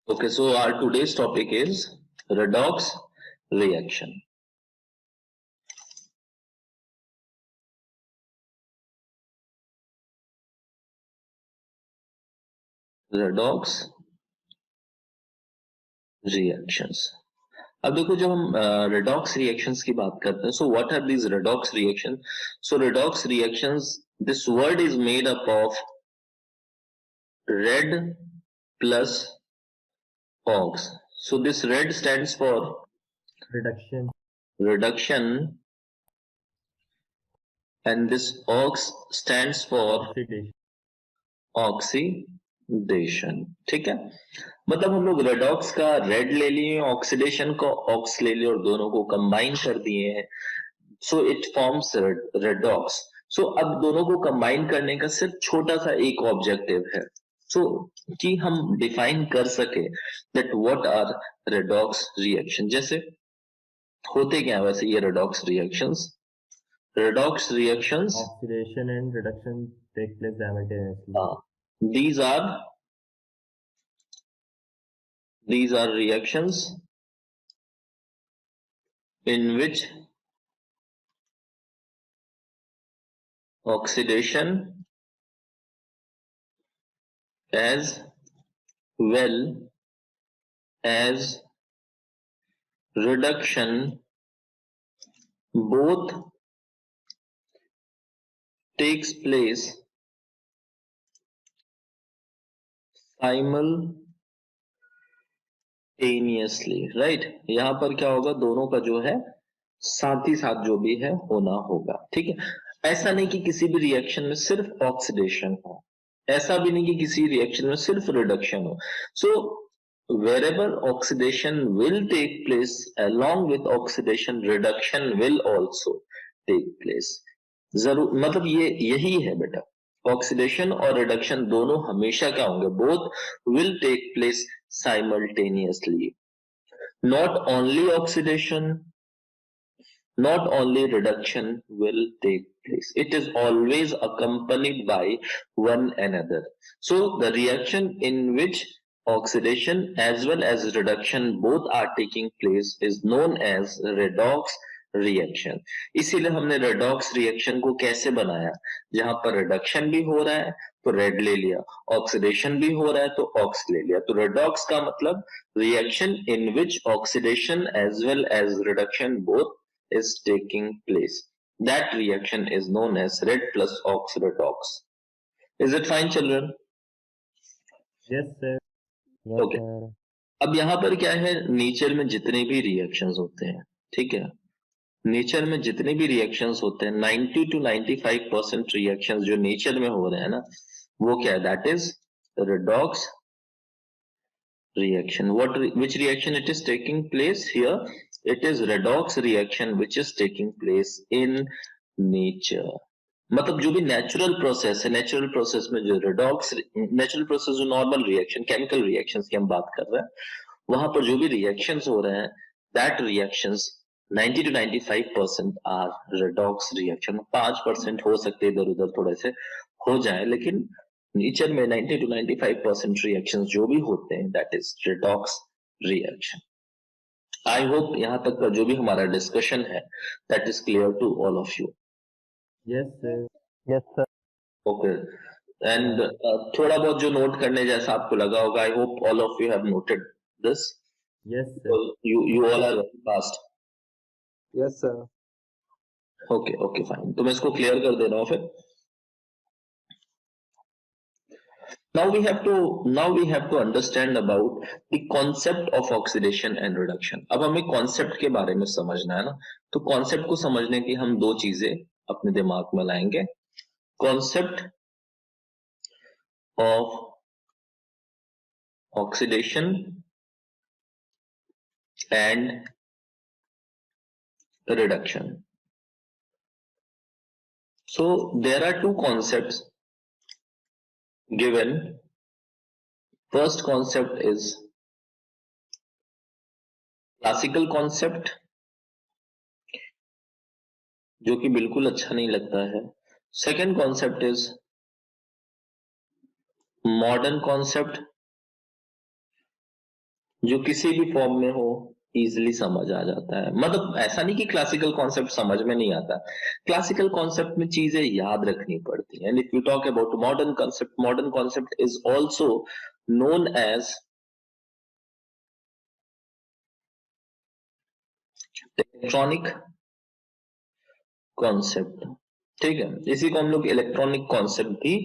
Okay, so our today's topic is redox reaction. Redox reactions. अब देखो जब हम redox reactions की बात करते हैं, so what are these redox reactions? So redox reactions, this word is made up of red plus ox. So this red stands for reduction and this ox stands for oxidation. ठीक है, मतलब हम लोग redox का red ले लिए, oxidation का aux ले लिए और दोनों को कंबाइन कर दिए हैं. So it forms redox. So अब दोनों को कंबाइन करने का सिर्फ छोटा सा एक ऑब्जेक्टिव है, सो कि हम डिफाइन कर सके that what are redox reaction. जैसे होते क्या है वैसे ये redox reactions? Redox reactions oxidation and reduction take place simultaneously. These are reactions in which oxidation as well as reduction both takes place simultaneously, right? यहां पर क्या होगा, दोनों का जो है साथ ही साथ जो भी है होना होगा. ठीक है, ऐसा नहीं कि किसी भी रिएक्शन में सिर्फ ऑक्सीडेशन हो, ऐसा भी नहीं कि किसी रिएक्शन में सिर्फ रिडक्शन हो. सो wherever oxidation will take place, along with oxidation reduction will also take place. जरूर, मतलब ये यही है बेटा, ऑक्सीडेशन और रिडक्शन दोनों हमेशा क्या होंगे, both will take place simultaneously. Not only oxidation, not only reduction will take place, it is always accompanied by one another. So the reaction in which oxidation as well as reduction both are taking place is known as redox reaction. इसीलिए हमने redox reaction को कैसे बनाया, जहां पर reduction भी हो रहा है तो red ले लिया, oxidation भी हो रहा है तो ox ले लिया. तो redox का मतलब reaction in which oxidation as well as reduction both is taking place. That reaction is known as red plus ox redox. Is it fine, children? Yes, sir. Yes, okay. Sir. अब यहाँ पर क्या है, nature में जितने भी reactions होते हैं, ठीक है, नेचर में जितने भी रिएक्शंस होते हैं 90 to 95% रिएक्शंस जो नेचर में हो रहे हैं ना, वो क्या है, that is redox reaction. Which reaction it is taking place here? It is redox reaction which is taking place in nature. मतलब जो भी नेचुरल प्रोसेस है, नेचुरल प्रोसेस में जो रेडॉक्स, नेचुरल प्रोसेस जो नॉर्मल रिएक्शन, केमिकल रिएक्शंस की हम बात कर रहे हैं, वहां पर जो भी रिएक्शंस हो रहे हैं, that reactions 90 to 95% are redox reaction. 5% हो सकते इधर उधर थोड़े से हो जाए, लेकिन नेचर में 90 to 95% रिएक्शंस जो भी होते हैं that is redox reaction. I hope यहाँ तक का जो भी हमारा डिस्कशन है that is clear to all of you. Yes, sir. Yes, sir. Okay, and थोड़ा बहुत जो नोट करने जैसा आपको लगा होगा, I hope all of you have noted this. Yes, sir. You all are very fast. Yes, sir. Okay okay fine, तो मैं इसको क्लियर कर दे रहा हूँ फिर. Now we have to understand about the concept of oxidation and reduction. अब हमें concept के बारे में समझना है ना, तो concept को समझने की हम दो चीजें अपने दिमाग में लाएंगे. Concept of oxidation and reduction. So there are two concepts given. First concept is classical concept, जो कि बिल्कुल अच्छा नहीं लगता है. Second concept is modern concept, जो किसी भी फॉर्म में हो इजिली समझ आ जाता है। मतलब ऐसा नहीं कि क्लासिकल कॉन्सेप्ट समझ में नहीं आता, क्लासिकल कॉन्सेप्ट में चीजें याद रखनी पड़ती हैं। And if you talk about modern concept is also known as electronic concept. ठीक है, इसी को हम लोग इलेक्ट्रॉनिक कॉन्सेप्ट भी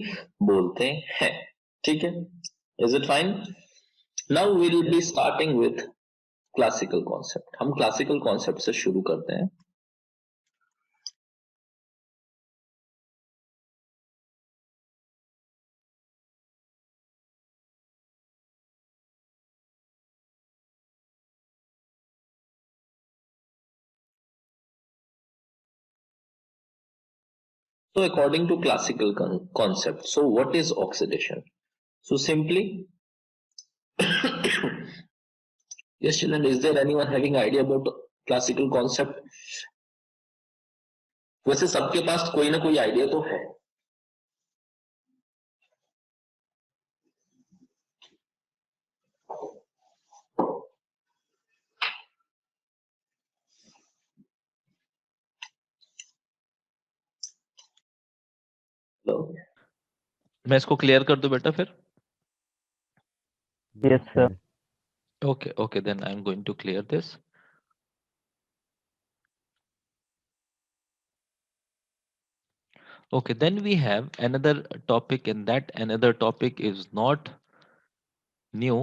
बोलते हैं। ठीक है, is it fine? Now we will be starting with classical concept. हम क्लासिकल कॉन्सेप्ट से शुरू करते हैं। So according to classical concept, so what is oxidation? So simply, yes children, is there anyone having idea about classical concept? वैसे सबके पास कोई ना कोई आइडिया तो है। तो मैं इसको क्लियर कर दूं बेटा फिर? Yes, sir. Okay, then I'm going to clear this. Okay, then we have another topic, and that another topic is not new,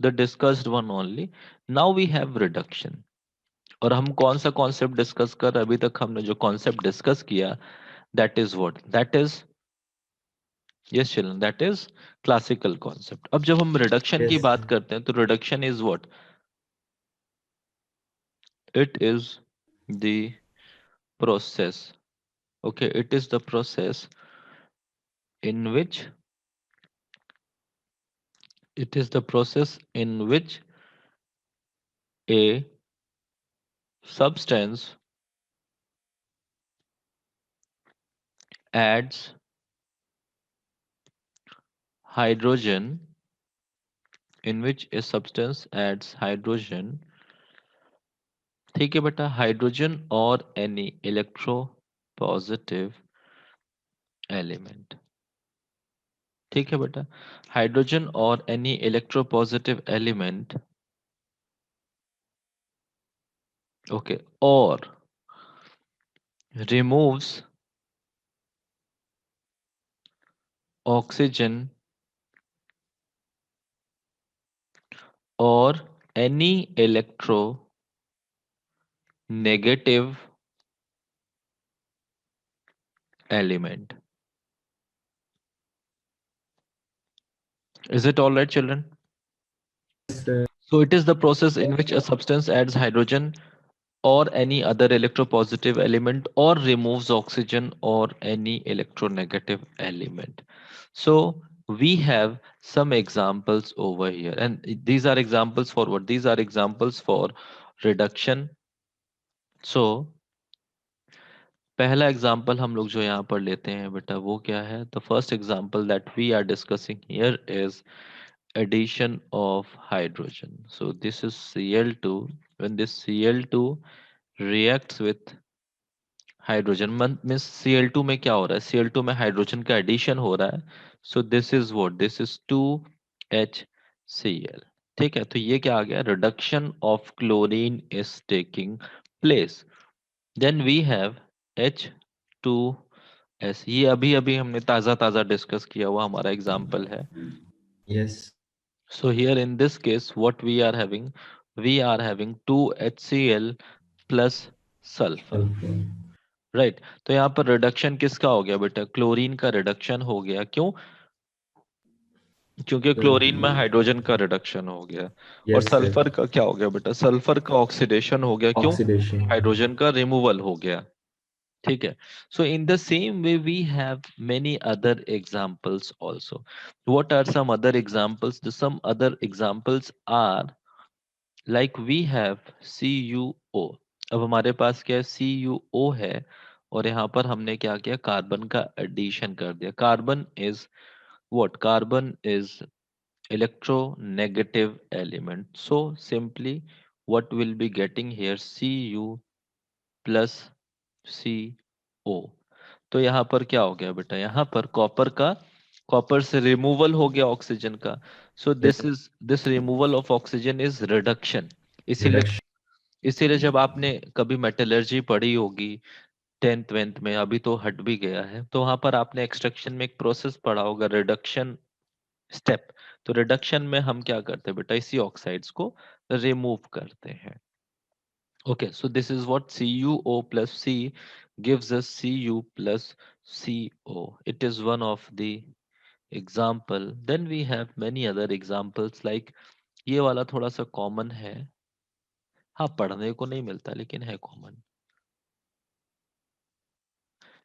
the discussed one only. Now we have reduction. और हम कौन सा concept discuss कर रहे हैं? अभी तक हमने जो कॉन्सेप्ट डिस्कस किया, that is what? That is, yes children, that is classical concept. अब जब हम रिडक्शन की Yes, बात sir. करते हैं तो reduction is what? It is the process, okay, it is the process in which a substance adds hydrogen, ठीक है बेटा, हाइड्रोजन और एनी इलेक्ट्रोपॉजिटिव एलिमेंट। ठीक है बेटा, हाइड्रोजन और एनी इलेक्ट्रोपॉजिटिव एलिमेंट, ओके, और removes oxygen or any electronegative element. Is it all right, children? Yes, sir. So it is the process in which a substance adds hydrogen or any other electropositive element or removes oxygen or any electronegative element. So we have some examples over here, and these are examples for what? These are examples for reduction. So पहला example हम लोग जो यहाँ पर लेते हैं बेटा वो क्या है? The first example that we are discussing here is addition of hydrogen. So this is Cl2. When this Cl2 reacts with hydrogen, means Cl2 में क्या हो रहा है? Cl2 में हाइड्रोजन का एडिशन हो रहा है. So this is what? This is 2HCl. ठीक है, तो ये क्या आ गया? Reduction of chlorine is taking place. Then we have H2S. ये अभी अभी हमने ताजा डिस्कस किया हुआ हमारा एग्जाम्पल है. Yes. So here in this case, what we are having? We are having 2HCl plus sulfur, Sulfur. right? तो यहाँ पर रिडक्शन किसका हो गया बेटा? क्लोरीन का रिडक्शन हो गया. क्यों? क्योंकि क्लोरीन में हाइड्रोजन का रिडक्शन हो गया. और Yes, sir. सल्फर का क्या हो गया बेटा? सल्फर का ऑक्सीडेशन हो गया. क्यों? Oxidation. हाइड्रोजन का रिमूवल हो गया. ठीक है. So in the same way we have many other examples also. What are some other examples? Some other examples are like we have CuO. अब हमारे पास क्या है? CuO है, और यहाँ पर हमने क्या किया? कार्बन का एडिशन कर दिया. Carbon is what? Carbon is electronegative element. So simply what we'll be getting here, Cu plus CO. तो यहाँ पर क्या हो गया बेटा, यहाँ पर कॉपर से रिमूवल हो गया ऑक्सीजन का. So this removal of oxygen is reduction. इसीलिए Reduction. इसीलिए जब आपने कभी मेटलर्जी पढ़ी होगी 10th 12th में, अभी तो हट भी गया है, तो वहां पर आपने एक्सट्रैक्शन में एक प्रोसेस पढ़ा होगा, रिडक्शन स्टेप. तो रिडक्शन में हम क्या करते हैं बेटा, इसी ऑक्साइड्स को रिमूव करते हैं. Okay, so this is what CuO plus C gives us Cu plus CO. It is one of the example. Then we have many other examples like ये वाला थोड़ा सा कॉमन है. हाँ, पढ़ने को नहीं मिलता लेकिन है common.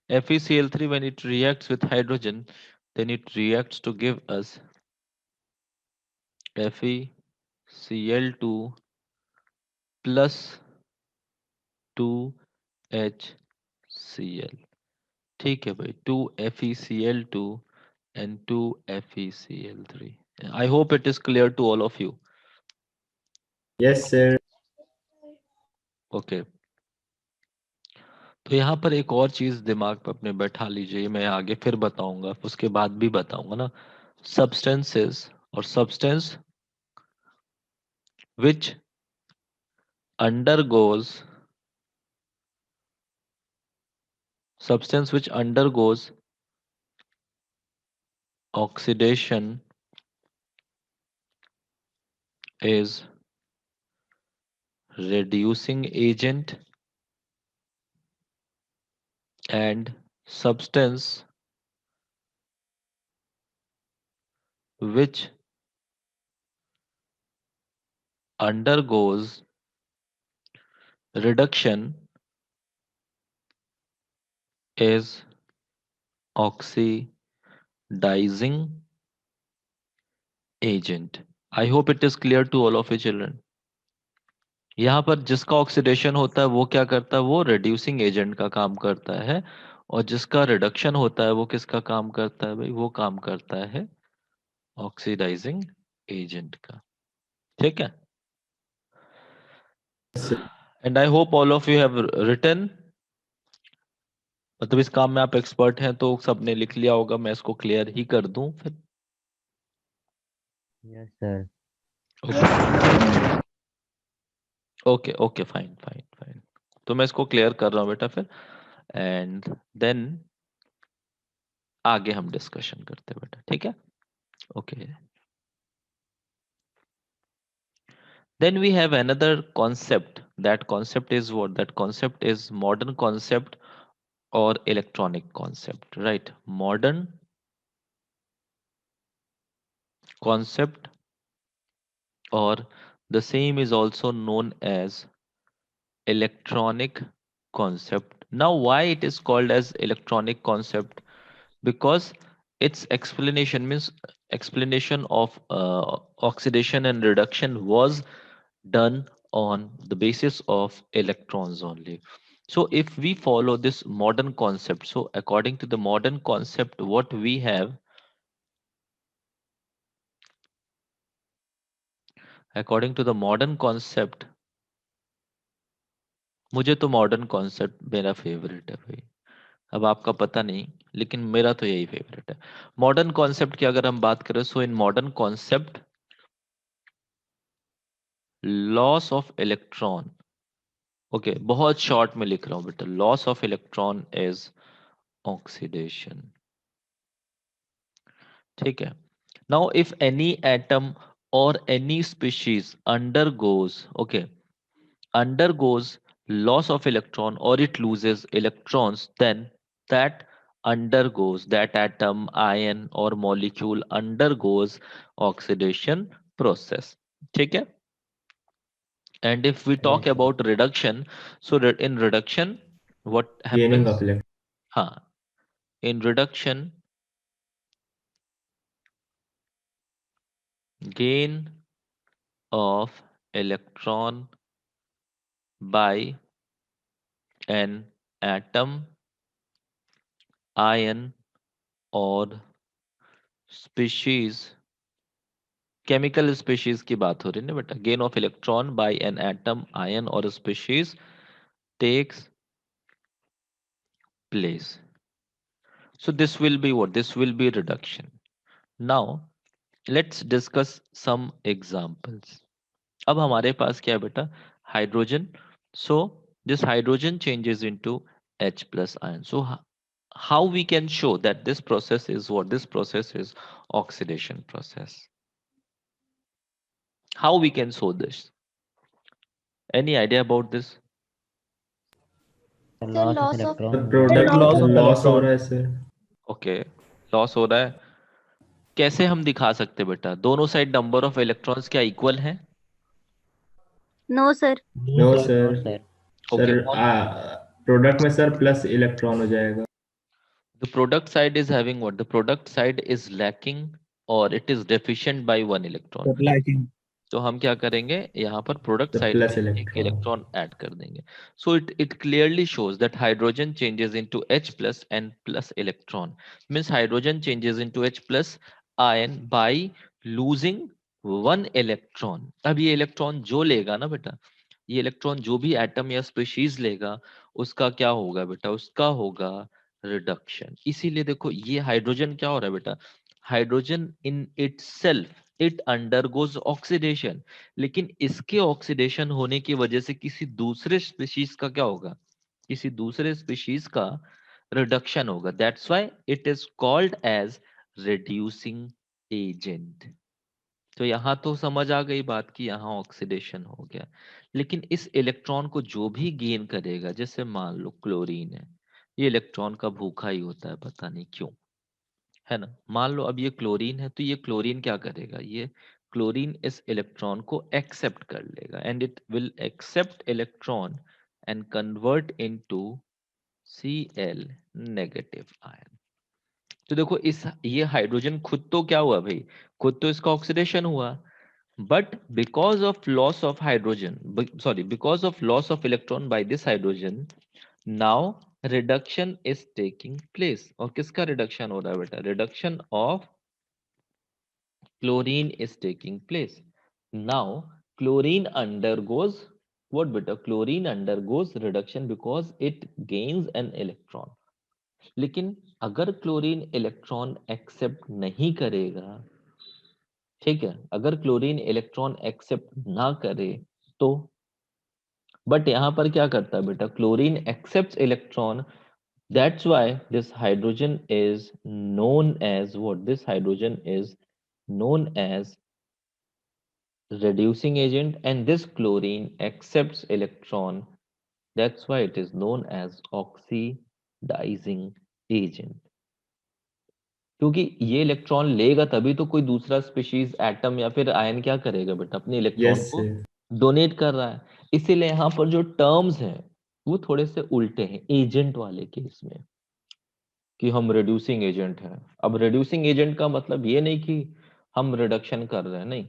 FeCl3 when it reacts with hydrogen, then it reacts to give us FeCl2 plus 2HCl. ठीक है भाई, 2FeCl2 and 2FeCl3. I hope it is clear to all of you. Yes, sir. Okay. तो यहाँ पर एक और चीज दिमाग पे अपने बैठा लीजिए, मैं आगे फिर बताऊंगा, उसके बाद भी बताऊंगा ना. Substances or which undergoes substance which undergoes oxidation is reducing agent, and substance which undergoes reduction is oxidizing agent. I hope it is clear to all of you children. यहाँ पर जिसका ऑक्सीडेशन होता है वो क्या करता है, वो रिड्यूसिंग एजेंट का काम करता है. और जिसका रिडक्शन होता है वो किसका काम करता है भाई, वो काम करता है ऑक्सीडाइजिंग एजेंट का. ठीक है. And I hope all of you have written. मतलब इस काम में आप एक्सपर्ट हैं तो सबने लिख लिया होगा, मैं इसको क्लियर ही कर दूं फिर. Yes, sir. Okay okay, fine fine fine. तो मैं इसको क्लियर कर रहा हूँ बेटा फिर. एंड देन आगे हम डिस्कशन करते हैं बेटा, ठीक है. Okay. Then we have another concept. That concept is what? That concept is modern concept or electronic concept, right? Modern concept, or the same is also known as electronic concept. Now, why it is called as electronic concept? Because its explanation means explanation of oxidation and reduction was done on the basis of electrons only. So if we follow this modern concept, so according to the modern concept, what we have, according to the modern concept, मुझे तो modern concept मेरा favourite है भाई. अब आपका पता नहीं, लेकिन मेरा तो यही फेवरेट है. मॉडर्न कॉन्सेप्ट की अगर हम बात करें, so in modern concept loss of electron. Okay, बहुत शॉर्ट में लिख रहा हूं बेटा. Loss of electron is oxidation. ठीक है. Now if any atom or any species undergoes loss of electron, or it loses electrons, then that atom, ion or molecule undergoes oxidation process. ठीक है. And if we talk Yes, sir. about reduction, so in reduction what Gaining happens? of electron. हाँ, in reduction, gain of electron by an atom, ion or species chemical species की बात हो रही है ना बेटा, gain of electron by an atom, ion और species takes place. So this will be what? This will be reduction. Now let's discuss some examples. अब हमारे पास क्या है बेटा? Hydrogen. So this hydrogen changes into H plus ion. So how we can show that this process is what? This process is oxidation process. How we can show this? Any idea about this? The Sir, loss of loss of The electron. product loss of loss हो electron. रहा है sir. Okay, loss हो रहा है. कैसे हम दिखा सकते हैं बेटा? दोनों साइड नंबर ऑफ इलेक्ट्रॉन्स क्या इक्वल है? no, sir. No No, sir. sir. Sir, Okay, on product में सर प्लस इलेक्ट्रॉन हो जाएगा. the product side is having what? The product side is lacking or it is deficient by 1 electron. Lacking. तो हम क्या करेंगे? यहाँ पर product The side plus में एक electron. इलेक्ट्रॉन ऐड कर देंगे. So it clearly shows that hydrogen changes into H plus and plus electron. Means hydrogen changes into H plus ion by losing 1 electron. अब ये इलेक्ट्रॉन जो लेगा ना बेटा, ये इलेक्ट्रॉन जो भी एटम या स्पीशीज लेगा, उसका क्या होगा बेटा? उसका होगा रिडक्शन. इसीलिए देखो ये हाइड्रोजन क्या हो रहा है बेटा? Hydrogen in itself it undergoes oxidation, लेकिन इसके ऑक्सीडेशन होने की वजह से किसी दूसरे स्पीशीज का क्या होगा? किसी दूसरे स्पीशीज का रिडक्शन होगा. That's why it is called as reducing agent. तो यहां तो समझ आ गई बात कि यहाँ ऑक्सीडेशन हो गया. लेकिन इस इलेक्ट्रॉन को जो भी गेन करेगा, जैसे मान लो क्लोरीन है, ये इलेक्ट्रॉन का भूखा ही होता है, पता नहीं क्यों, है ना? मान लो अब ये क्लोरीन है, तो ये क्लोरीन क्या करेगा? ये क्लोरीन इस इलेक्ट्रॉन को एक्सेप्ट कर लेगा and it will accept electron and convert into Cl negative ion. तो देखो इस ये हाइड्रोजन खुद तो क्या हुआ भाई? खुद तो इसका ऑक्सीडेशन हुआ, but because of loss of hydrogen, because of loss of electron by this hydrogen, now reduction is taking place. और किसका रिडक्शन हो रहा है बेटा? Reduction of chlorine is taking place. Now chlorine undergoes what beta? Chlorine undergoes reduction because it gains an electron. लेकिन अगर chlorine electron accept नहीं करेगा, ठीक है, अगर क्लोरीन इलेक्ट्रॉन एक्सेप्ट ना करे तो, बट यहां पर क्या करता है बेटा? Chlorine accepts electron. That's why this hydrogen is known as what? This hydrogen is known as reducing agent and this chlorine accepts electron. That's why it is known as oxidizing agent. क्योंकि ये electron लेगा तभी तो कोई दूसरा species atom या फिर ion क्या करेगा बेटा? अपने इलेक्ट्रॉन Yes को sir. डोनेट कर रहा है. इसीलिए यहाँ पर जो टर्म्स हैं वो थोड़े से उल्टे हैं एजेंट वाले केस में, कि हम रिड्यूसिंग एजेंट हैं. अब रिड्यूसिंग एजेंट का मतलब ये नहीं कि हम रिडक्शन कर रहे हैं, नहीं,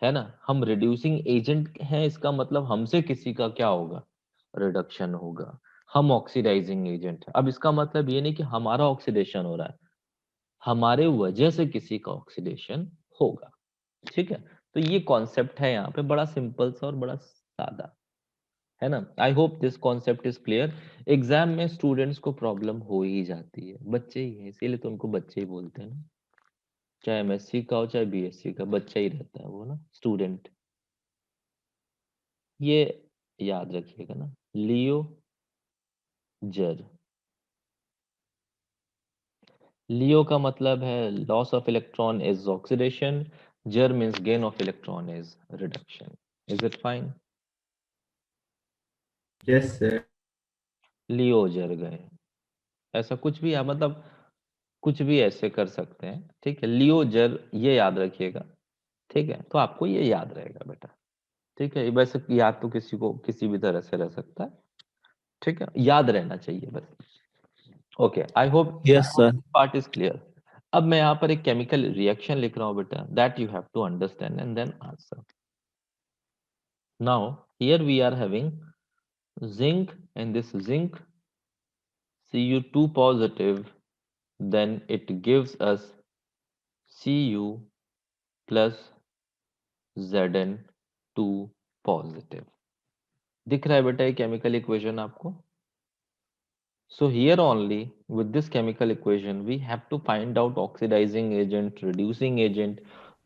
है ना? हम रिड्यूसिंग एजेंट हैं, इसका मतलब हमसे किसी का क्या होगा? रिडक्शन होगा. हम ऑक्सीडाइजिंग एजेंट है. अब इसका मतलब ये नहीं कि हमारा ऑक्सीडेशन हो रहा है, हमारे वजह से किसी का ऑक्सीडेशन होगा. ठीक है, तो ये कॉन्सेप्ट है यहाँ पे, बड़ा सिंपल सा और बड़ा सादा, है ना? I hope this concept is clear. Exam में स्टूडेंट्स को प्रॉब्लम हो ही जाती है, बच्चे ही है इसीलिए तो उनको बच्चे ही बोलते हैं ना. चाहे एमएससी का हो चाहे बीएससी का, बच्चा ही रहता है वो ना, स्टूडेंट. ये याद रखिएगा ना, लियो जर. लियो का मतलब है loss of electron is oxidation, GER means gain of electron is reduction. Is it fine? Yes sir. LEO GER गए, ऐसा कुछ भी है, मतलब कुछ भी ऐसे कर सकते हैं. ठीक है, लियो जर ये याद रखिएगा. ठीक है, तो आपको ये याद रहेगा बेटा. ठीक है, वैसे याद तो किसी को किसी भी तरह से रह सकता है. ठीक है, याद रहना चाहिए बस. Okay, I hope Yes, sir. Part is clear. अब मैं यहाँ पर एक केमिकल रिएक्शन लिख रहा हूँ बेटा, that you have to understand and then answer. Now here we are having zinc and this zinc Cu2 positive, then it gives us Cu plus Zn2 positive. दिख रहा है बेटा ये केमिकल इक्वेशन आपको? So here only with this chemical equation we have to find out oxidizing agent, reducing agent,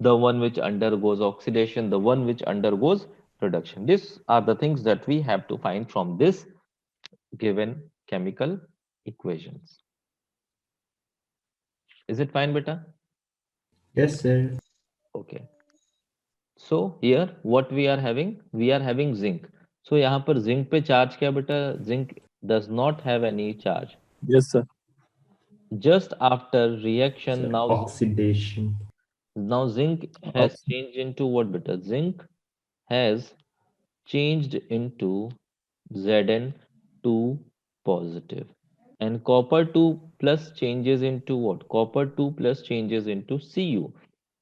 the one which undergoes oxidation, the one which undergoes reduction. These are the things that we have to find from this given chemical equations. Is it fine beta? Yes, sir. Okay. So here what we are having? We are having zinc. So यहाँ पर zinc पे charge क्या बेटा? Zinc does not have any charge. Yes, sir. Just after reaction Sir, now oxidation. zinc has Ox- changed into what beta? Zinc has changed into Zn2 positive, and copper 2 plus changes into what? Copper 2 plus changes into Cu,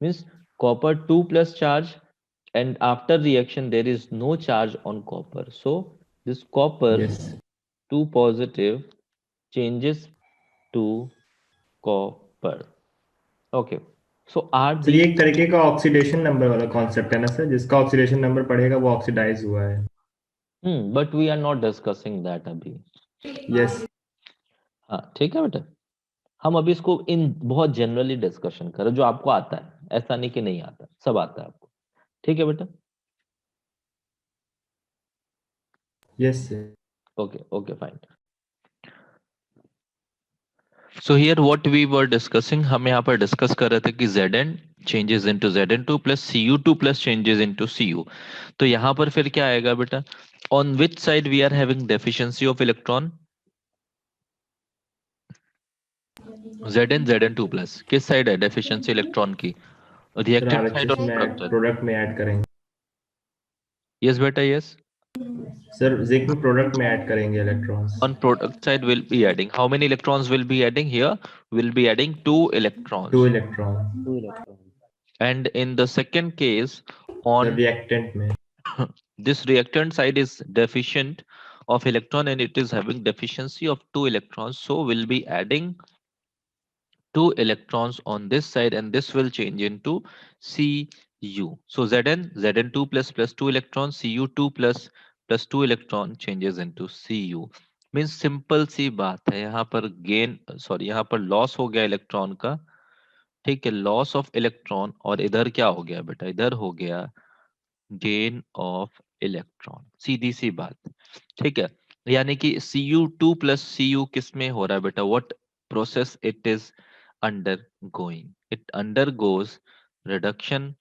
means copper 2 plus charge, and after reaction there is no charge on copper, so this copper Yes. 2 positive changes to copper. Okay, so are sir ये these एक तरीके का oxidation number वाला concept है ना sir, जिसका oxidation number पड़ेगा वो ऑक्सीडाइज हुआ है। but we are not discussing that अभी। यस। हाँ ठीक है बेटा, हम अभी इसको इन बहुत जनरली डिस्कशन करें, जो आपको आता है, ऐसा नहीं कि नहीं आता, सब आता है आपको। ठीक है बेटा? Yes sir. Okay okay fine. So here what we were discussing, हम यहाँ पर डिस्कस कर रहे थे कि Zn changes into Zn2 plus Cu2 plus changes into Cu। तो यहाँ पर फिर क्या आएगा बेटा? On which side we are having deficiency of electron? Zn Zn2 plus किस साइड है डेफिशिएंसी इलेक्ट्रॉन की? सर रिएक्टेंट साइड आरएचएस और में प्रोडक्ट? प्रोडक्ट में ऐड करेंगे। यस बेटा यस। सर जिंक में प्रोडक्ट में ऐड करेंगे electrons. On product side will be adding, how many electrons will be adding here? Will be adding 2 2 electrons. Electron. 2 electrons. And in the second case, sir on reactant में। this reactant side is deficient of electron and it is having deficiency of 2 electrons, so we'll be adding 2 electrons on this side and this will change into Cu. So Zn2 plus 2 electrons, Cu2 plus 2 electron changes into Cu। Means simple सी बात है, यहाँ पर gain sorry यहाँ पर loss हो गया electron का, ठीक है, लॉस ऑफ इलेक्ट्रॉन, और इधर क्या हो गया बेटा? इधर हो गया गेन ऑफ इलेक्ट्रॉन, सीधी सी बात। ठीक है, यानी कि Cu2 plus Cu किस में हो रहा है बेटा? What process it is undergoing? It undergoes reduction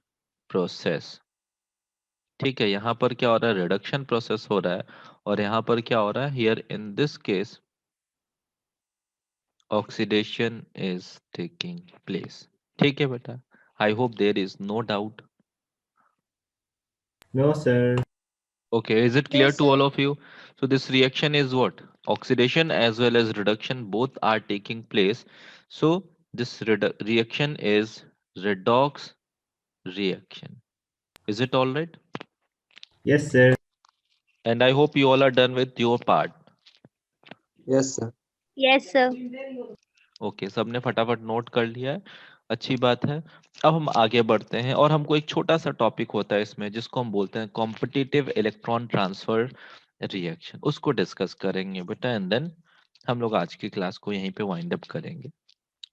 process। ठीक है, यहाँ पर क्या हो रहा है? रिडक्शन प्रोसेस हो रहा है, और यहाँ पर क्या हो रहा है? Here in this case oxidation is taking place. ठीक है बेटा, I hope there is no doubt. No sir. Okay, is it clear to all of you? So this reaction is what? Oxidation as well as reduction both are taking place. So this reaction is redox reaction. Is it all right? Yes sir. And I hope you all are done with your part. Yes, sir. Yes, sir. Okay, सबने फटाफट note कर लिया है, अच्छी बात है। अब हम आगे बढ़ते हैं और हमको एक छोटा सा टॉपिक होता है इसमें जिसको हम बोलते हैं कॉम्पिटिटिव इलेक्ट्रॉन ट्रांसफर रिएक्शन, उसको डिस्कस करेंगे बेटा, एंड देन हम लोग आज की क्लास को यहीं पे वाइंड अप करेंगे।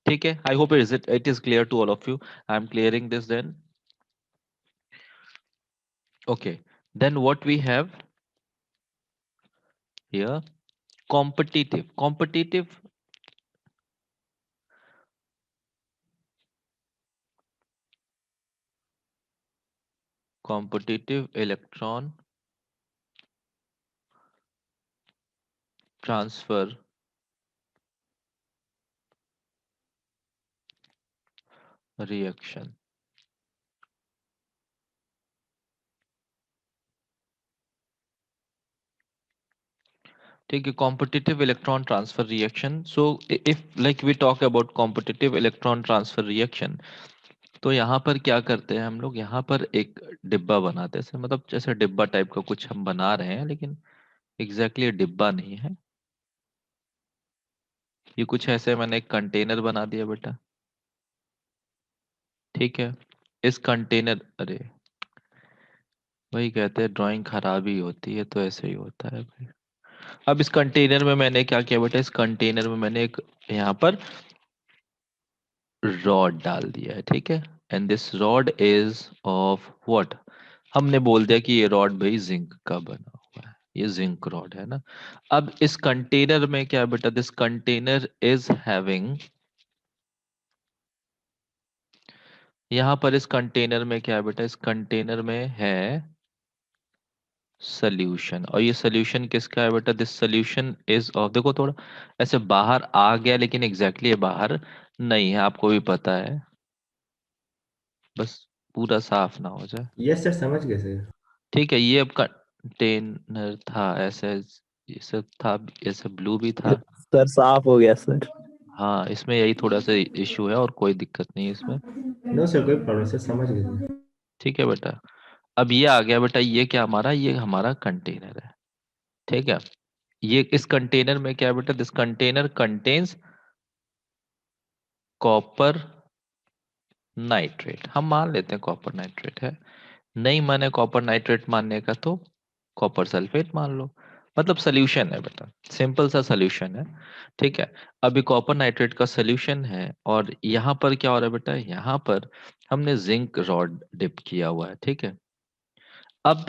ठीक है, I hope it is clear to all of you. I am clearing this then. Okay, then what we have here, competitive electron transfer reaction. ठीक है, competitive electron transfer reaction. So if like we talk about competitive electron transfer reaction, तो यहाँ पर क्या करते हैं हम लोग? यहाँ पर एक डिब्बा बनाते हैं, मतलब जैसे डिब्बा टाइप का कुछ हम बना रहे हैं, लेकिन एग्जैक्टली डिब्बा नहीं है ये, कुछ ऐसे मैंने एक कंटेनर बना दिया बेटा। ठीक है, इस कंटेनर, अरे वही कहते हैं ड्राइंग खराब ही होती है, तो ऐसे ही होता है भाई। अब इस कंटेनर में मैंने क्या किया बेटा, इस कंटेनर में मैंने एक यहाँ पर रॉड डाल दिया है, ठीक है। And this rod is of what, हमने बोल दिया कि ये रॉड भाई जिंक का बना हुआ है, ये जिंक रॉड है ना। अब इस कंटेनर में क्या है बेटा, दिस कंटेनर इज हैविंग, यहाँ पर इस कंटेनर में क्या है बेटा, इस कंटेनर में है सोल्यूशन। और ये सोल्यूशन किसका है बेटा, दिस सोल्यूशन इज ऑफ, देखो थोड़ा ऐसे बाहर आ गया लेकिन एग्जैक्टली ये बाहर नहीं है, आपको भी पता है, बस पूरा साफ ना हो जाए। यस सर, समझ गए सर। ठीक है, ये अब कंटेनर था ऐसे, ये सब था, ऐसे ब्लू भी था। सर साफ हो गया सर। हाँ, इसमें यही थोड़ा सा इशू है, और कोई दिक्कत नहीं है इसमें। नो सर, कोई प्रॉब्लम सर, समझ गए सर। ठीक है बेटा, अब ये आ गया बेटा, ये क्या हमारा, ये हमारा कंटेनर है, ठीक है। ये इस कंटेनर में क्या है बेटा, this container contains copper nitrate, हम मान लेते हैं कॉपर नाइट्रेट है, नहीं माने कॉपर नाइट्रेट मानने का तो कॉपर सल्फेट मान लो, मतलब सोल्यूशन है बेटा, सिंपल सा सोल्यूशन है, ठीक है। अभी कॉपर नाइट्रेट का सोल्यूशन है, और यहाँ पर क्या हो रहा है बेटा, यहाँ पर हमने जिंक रॉड डिप किया हुआ है, ठीक है। अब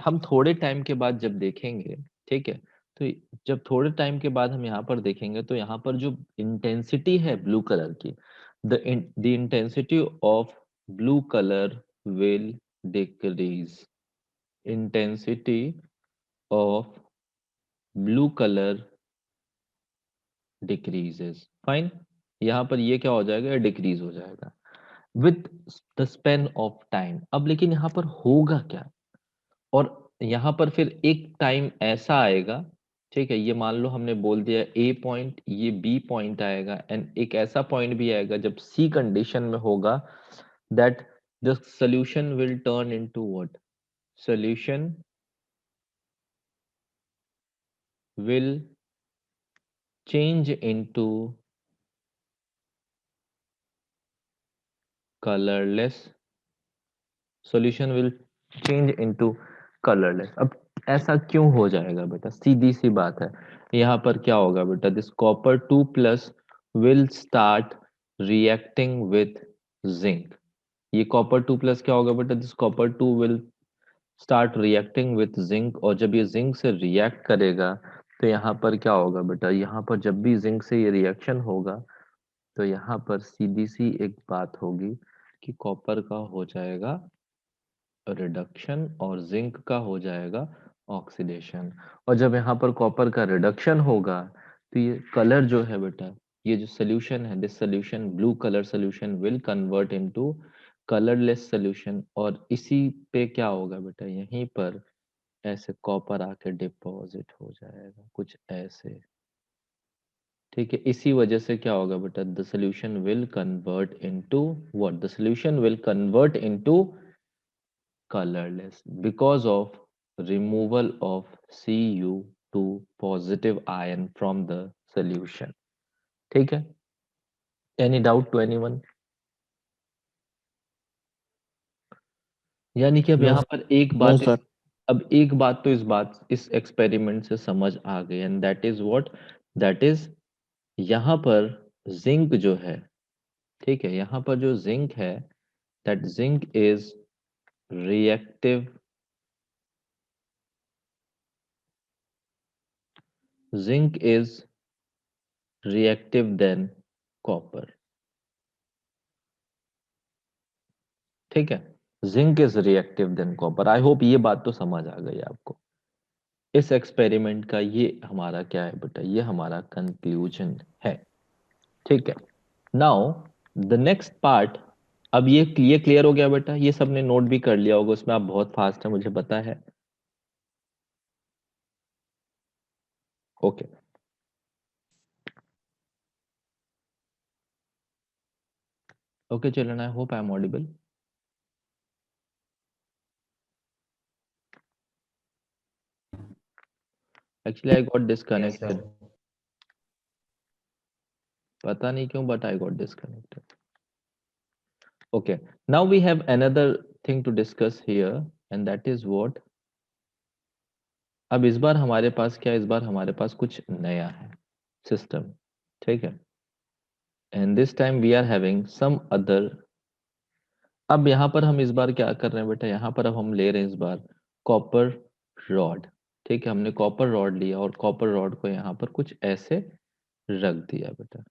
हम थोड़े टाइम के बाद जब देखेंगे, ठीक है, तो जब थोड़े टाइम के बाद हम यहाँ पर देखेंगे, तो यहाँ पर जो इंटेंसिटी है ब्लू कलर की, the intensity of blue colour will decrease, intensity of blue colour decreases, fine. यहाँ पर ये क्या हो जाएगा, डिक्रीज हो जाएगा with the span of time. अब लेकिन यहाँ पर होगा क्या, और यहाँ पर फिर एक टाइम ऐसा आएगा, ठीक है, ये मान लो हमने बोल दिया ए पॉइंट, ये बी पॉइंट आएगा, एंड एक ऐसा पॉइंट भी आएगा जब सी कंडीशन में होगा, that the solution will turn into what, solution will change into colorless, solution will change into colorless। अब ऐसा क्यों हो जाएगा बेटा, सीधी सी बात है, यहाँ पर क्या होगा बेटा, this copper 2 plus will start reacting with zinc. ये कॉपर 2 प्लस क्या होगा बेटा, this copper 2 will start reacting with zinc, और जब ये जिंक से रिएक्ट करेगा, तो यहाँ पर क्या होगा बेटा, यहाँ पर जब भी जिंक से ये रिएक्शन होगा, तो यहाँ पर सीधी सी एक बात होगी कि कॉपर का हो जाएगा रिडक्शन, और जिंक का हो जाएगा ऑक्सीडेशन। और जब यहाँ पर कॉपर का रिडक्शन होगा, तो ये कलर जो है बेटा, ये जो सोल्यूशन है, this solution blue colour solution will convert into colourless solution, और इसी पे क्या होगा बेटा, यहीं पर ऐसे कॉपर आके डिपॉजिट हो जाएगा कुछ ऐसे, ठीक है। इसी वजह से क्या होगा बेटा, the solution will convert into what, the solution will convert into colourless because of removal of Cu2 positive ion from the solution, ठीक है। Any doubt to anyone? यानी कि अब नो यहाँ पर एक नो बात, सर। अब एक बात तो इस एक्सपेरिमेंट से समझ आ गई, and that is what, that is यहाँ पर जिंक जो है, ठीक है, यहाँ पर जो जिंक है, that zinc is reactive, zinc is reactive than copper, ठीक है, zinc is reactive than copper. I hope ये बात तो समझ आ गई आपको। इस एक्सपेरिमेंट का ये हमारा क्या है बेटा, ये हमारा कंक्लूजन है, ठीक है। नाउ द नेक्स्ट पार्ट, अब ये क्लियर हो गया बेटा, ये सबने नोट भी कर लिया होगा, उसमें आप बहुत फास्ट है मुझे पता है, okay. Okay children, I hope I am audible. Actually I got yes sir. Disconnected, पता नहीं क्यों, but I got disconnected. Okay, now we have another thing to discuss here, and that is what, अब इस बार हमारे पास क्या, इस बार हमारे पास कुछ नया है सिस्टम, ठीक है, and this time we are having some other. अब यहाँ पर हम इस बार क्या कर रहे हैं बेटा, यहाँ पर अब हम ले रहे हैं इस बार कॉपर रॉड, ठीक है, हमने कॉपर रॉड लिया और कॉपर रॉड को यहाँ पर कुछ ऐसे रख दिया बेटा,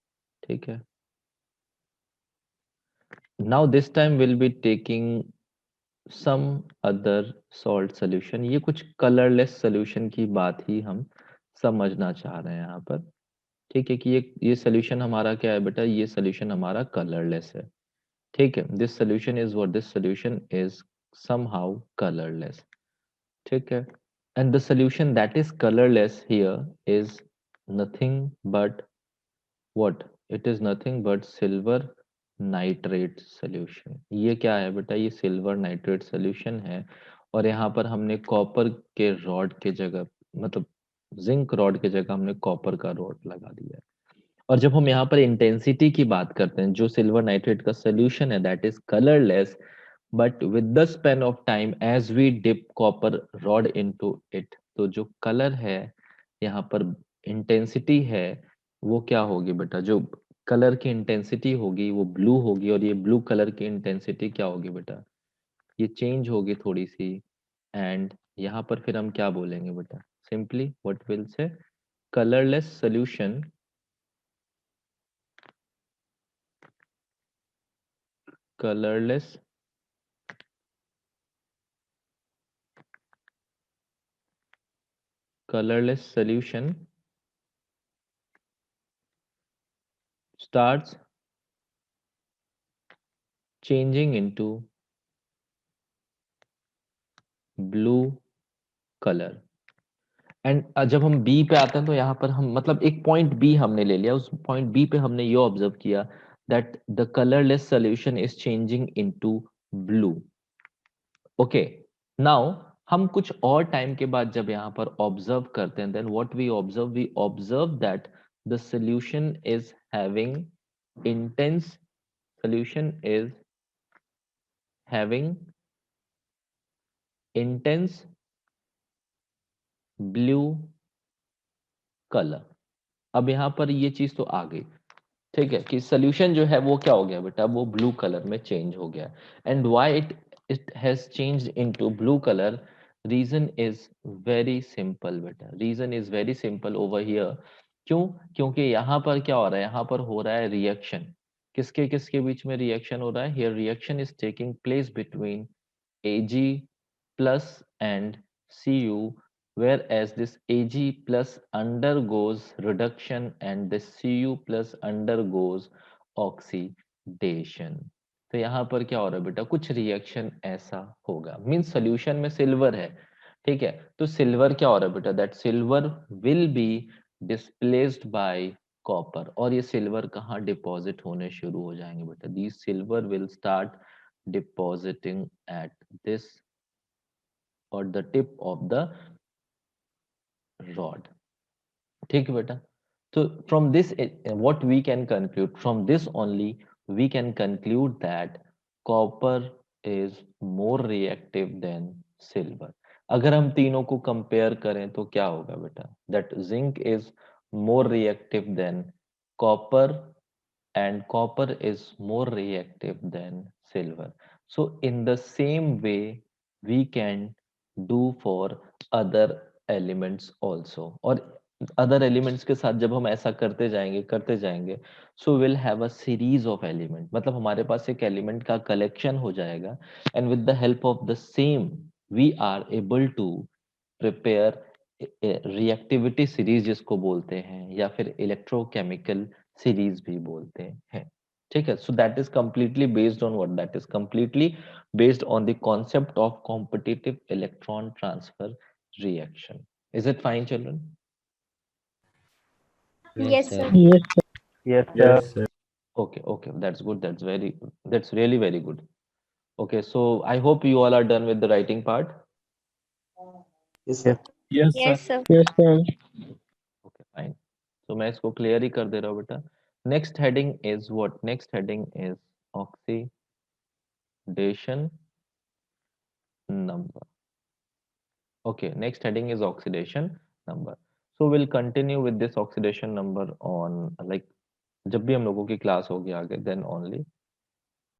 ठीक है। Now this time will be taking some other salt solution, ये कुछ कलरलेस सोल्यूशन की बात ही हम समझना चाह रहे हैं यहाँ पर, ठीक है, कि ये सोल्यूशन हमारा क्या है बेटा, ये सोल्यूशन हमारा कलरलेस है, ठीक है। This solution is what, this solution is somehow colourless, ठीक है, and the solution that is colourless here is nothing but what, it is nothing but silver nitrate solution. ये क्या है बेटा, ये सिल्वर नाइट्रेट सोल्यूशन है, और यहाँ पर हमने कॉपर के रॉड के जगह, मतलब जिंक रॉड के जगह हमने कॉपर का रॉड लगा दिया है। और जब हम यहाँ पर इंटेंसिटी की बात करते हैं, जो सिल्वर नाइट्रेट का सोल्यूशन है that is colourless, but with the span of time as we dip copper rod into it, तो जो कलर है यहाँ पर, इंटेंसिटी है, वो क्या होगी बेटा, जो कलर की इंटेंसिटी होगी वो ब्लू होगी, और ये ब्लू कलर की इंटेंसिटी क्या होगी बेटा, ये चेंज होगी थोड़ी सी, एंड यहाँ पर फिर हम क्या बोलेंगे बेटा, simply what will say, colourless solution, colorless solution starts changing into blue color। And जब हम बी पे आते हैं तो यहाँ पर हम, मतलब एक पॉइंट बी हमने ले लिया, उस पॉइंट बी पे हमने ये ऑब्जर्व किया that the colourless solution is changing into blue. Okay, now हम कुछ और टाइम के बाद जब यहाँ पर ऑब्जर्व करते हैं, then what we observe that the solution is having intense, solution is having intense blue color। अब यहाँ पर ये चीज तो आ गई, ठीक है, कि सोल्यूशन जो है वो क्या हो गया बेटा, वो ब्लू कलर में चेंज हो गया, and why it has changed into blue colour, reason is very simple बेटा, reason is very simple over here. क्यों? क्योंकि यहाँ पर क्या हो रहा है, यहाँ पर हो रहा है रिएक्शन, किसके किसके बीच में रिएक्शन हो रहा है, here reaction is taking place between Ag plus and Cu, whereas this Ag plus undergoes reduction and this Cu plus undergoes oxidation। तो यहाँ पर क्या हो रहा है बेटा, कुछ रिएक्शन ऐसा होगा, मीन्स सोल्यूशन में सिल्वर है, ठीक है, तो सिल्वर क्या हो रहा है बेटा, that silver will be displaced by copper, और ये सिल्वर कहाँ डिपॉजिट होने शुरू हो जाएंगे बेटा, the silver will start depositing at this or the tip of the rod, ठीक है बेटा। तो from this what we can conclude, from this only we can conclude that copper is more reactive than silver। अगर हम तीनों को compare करें तो क्या होगा बेटा, that zinc is more reactive than copper and copper is more reactive than silver। So in the same way we can do for other elements also, और other elements के साथ जब हम ऐसा करते जाएंगे so we'll have a series of element, मतलब हमारे पास एक element का collection हो जाएगा, and with the help of the same we are able to prepare reactivity series जिसको बोलते हैं, या फिर इलेक्ट्रोकेमिकल सीरीज भी बोलते हैं, ठीक है। So that is completely based on what, that is completely based on the concept of competitive electron transfer reaction. Is it fine children? Yes, sir. Yes, sir. Yes, sir. Yes, sir. Okay, okay, that's good, that's really very good। Okay, so I hope you all are done with the writing part। Yes, sir. Yes, sir. Yes, sir. Yes, sir. Okay, fine। तो मैं इसको clear ही कर दे रहा हूँ बेटा। Next heading is what, next heading is oxidation. oxidation number. Okay, next heading is oxidation number. So we'll continue with this oxidation number on like जब भी हम लोगों की क्लास होगी आगे then only.